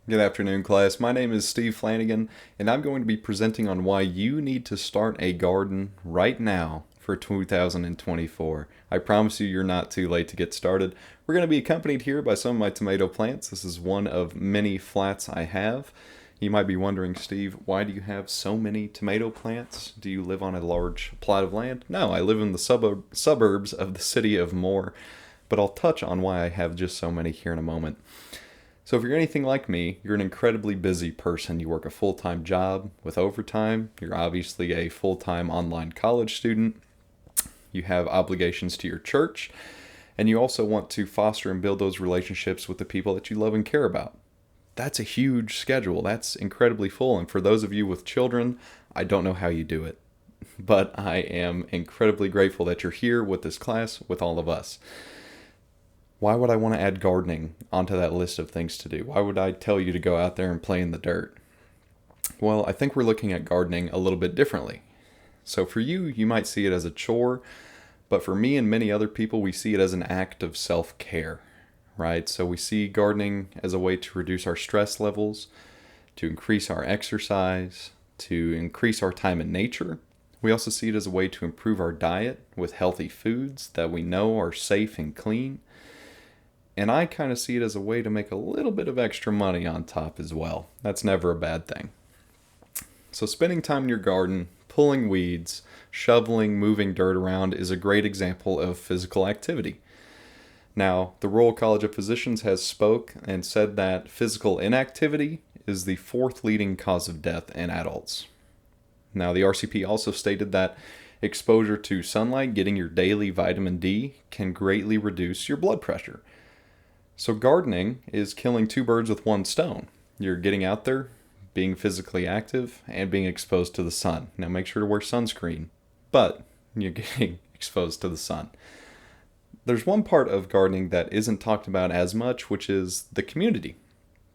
Good afternoon, class. My name is Steve Flanagan, and I'm going to be presenting on why you need to start a garden right now for 2024. I promise you're not too late to get started. We're going to be accompanied here by some of my tomato plants. This is one of many flats I have. You might be wondering, Steve, why do you have so many tomato plants? Do you live on a large plot of land? No, I live in the suburbs of the city of Moore, but I'll touch on why I have just so many here in a moment. So if you're anything like me, you're an incredibly busy person. You work a full-time job with overtime. You're obviously a full-time online college student. You have obligations to your church. And you also want to foster and build those relationships with the people that you love and care about. That's a huge schedule. That's incredibly full. And for those of you with children, I don't know how you do it. But I am incredibly grateful that you're here with this class, with all of us. Why would I want to add gardening onto that list of things to do? Why would I tell you to go out there and play in the dirt? Well, I think we're looking at gardening a little bit differently. So for you, you might see it as a chore, but for me and many other people, we see it as an act of self-care, right? So we see gardening as a way to reduce our stress levels, to increase our exercise, to increase our time in nature. We also see it as a way to improve our diet with healthy foods that we know are safe and clean. And I kind of see it as a way to make a little bit of extra money on top as well. That's never a bad thing. So spending time in your garden, pulling weeds, shoveling, moving dirt around is a great example of physical activity. Now, the Royal College of Physicians has spoke and said that physical inactivity is the fourth leading cause of death in adults. Now, the RCP also stated that exposure to sunlight, getting your daily vitamin D, can greatly reduce your blood pressure. So gardening is killing two birds with one stone. You're getting out there, being physically active, and being exposed to the sun. Now make sure to wear sunscreen, but you're getting exposed to the sun. There's one part of gardening that isn't talked about as much, which is the community.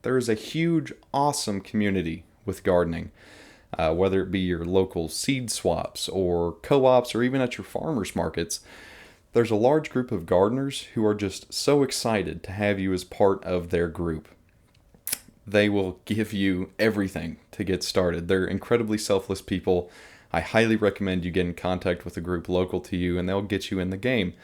There is a huge, awesome community with gardening, whether it be your local seed swaps or co-ops or even at your farmers markets. There's a large group of gardeners who are just so excited to have you as part of their group. They will give you everything to get started. They're incredibly selfless people. I highly recommend you get in contact with a group local to you, and they'll get you in the game.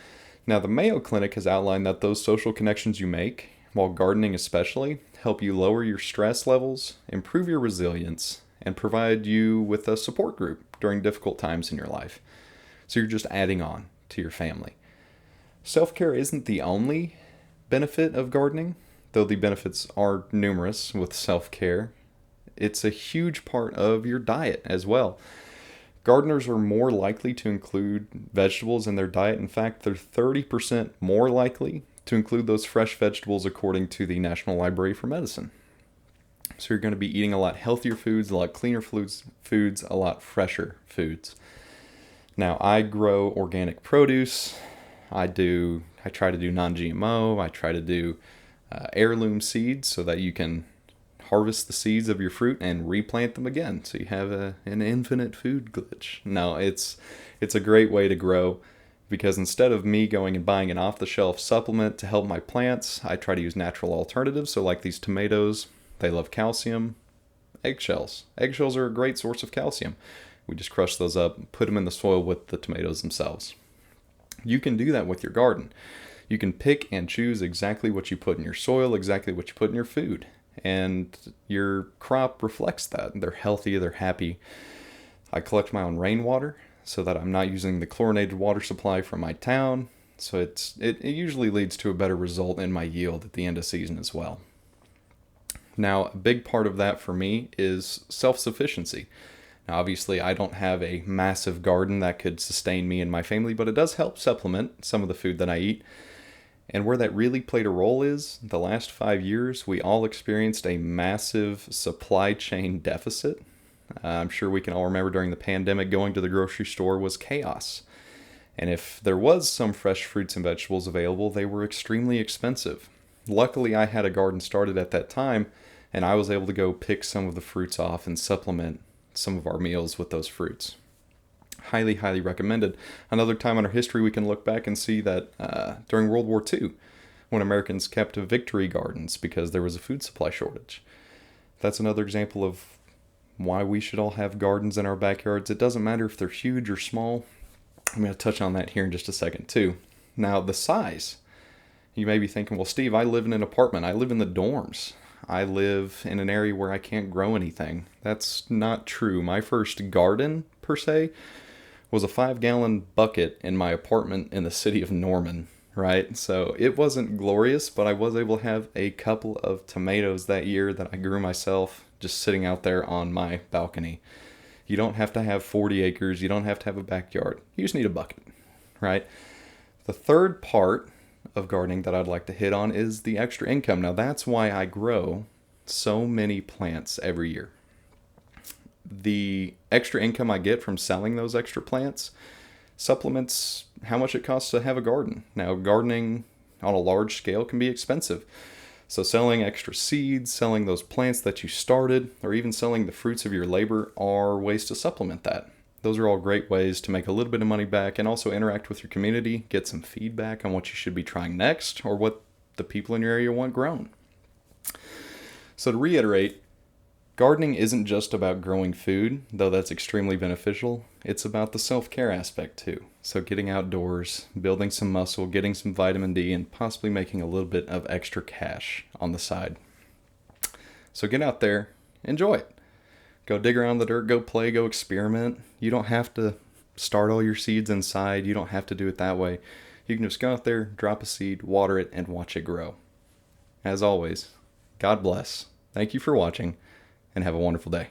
Now, the Mayo Clinic has outlined that those social connections you make, while gardening especially, help you lower your stress levels, improve your resilience, and provide you with a support group during difficult times in your life. So you're just adding on to your family. Self-care isn't the only benefit of gardening, though the benefits are numerous with self-care. It's a huge part of your diet as well. Gardeners are more likely to include vegetables in their diet. In fact, they're 30% more likely to include those fresh vegetables according to the National Library for Medicine. So you're going to be eating a lot healthier foods, a lot cleaner foods, a lot fresher foods. Now, I grow organic produce. I try to do non-GMO. I try to do heirloom seeds so that you can harvest the seeds of your fruit and replant them again. So you have an infinite food glitch. No, it's a great way to grow because instead of me going and buying an off-the-shelf supplement to help my plants, I try to use natural alternatives. So like these tomatoes, they love calcium. Eggshells. Eggshells are a great source of calcium. We just crush those up, put them in the soil with the tomatoes themselves. You can do that with your garden. You can pick and choose exactly what you put in your soil, exactly what you put in your food. And your crop reflects that. They're healthy, they're happy. I collect my own rainwater so that I'm not using the chlorinated water supply from my town. So it usually leads to a better result in my yield at the end of season as well. Now, a big part of that for me is self-sufficiency. Now, obviously, I don't have a massive garden that could sustain me and my family, but it does help supplement some of the food that I eat. And where that really played a role is, the last 5 years, we all experienced a massive supply chain deficit. I'm sure we can all remember during the pandemic, going to the grocery store was chaos. And if there was some fresh fruits and vegetables available, they were extremely expensive. Luckily, I had a garden started at that time, and I was able to go pick some of the fruits off and supplement some of our meals with those fruits. Highly, highly recommended. Another time in our history, we can look back and see that during World War II, when Americans kept victory gardens because there was a food supply shortage. That's another example of why we should all have gardens in our backyards. It doesn't matter if they're huge or small. I'm going to touch on that here in just a second too. Now, the size. You may be thinking, well, Steve, I live in an apartment. I live in the dorms. I live in an area where I can't grow anything. That's not true. My first garden, per se, was a 5-gallon bucket in my apartment in the city of Norman, right? So it wasn't glorious, but I was able to have a couple of tomatoes that year that I grew myself just sitting out there on my balcony. You don't have to have 40 acres. You don't have to have a backyard. You just need a bucket, right? The third part of gardening that I'd like to hit on is the extra income. Now, that's why I grow so many plants every year. The extra income I get from selling those extra plants supplements how much it costs to have a garden. Now, gardening on a large scale can be expensive. So selling extra seeds, selling those plants that you started, or even selling the fruits of your labor are ways to supplement that. Those are all great ways to make a little bit of money back and also interact with your community, get some feedback on what you should be trying next or what the people in your area want grown. So to reiterate, gardening isn't just about growing food, though that's extremely beneficial. It's about the self-care aspect too. So getting outdoors, building some muscle, getting some vitamin D, and possibly making a little bit of extra cash on the side. So get out there, enjoy it. Go dig around the dirt, go play, go experiment. You don't have to start all your seeds inside. You don't have to do it that way. You can just go out there, drop a seed, water it, and watch it grow. As always, God bless. Thank you for watching, and have a wonderful day.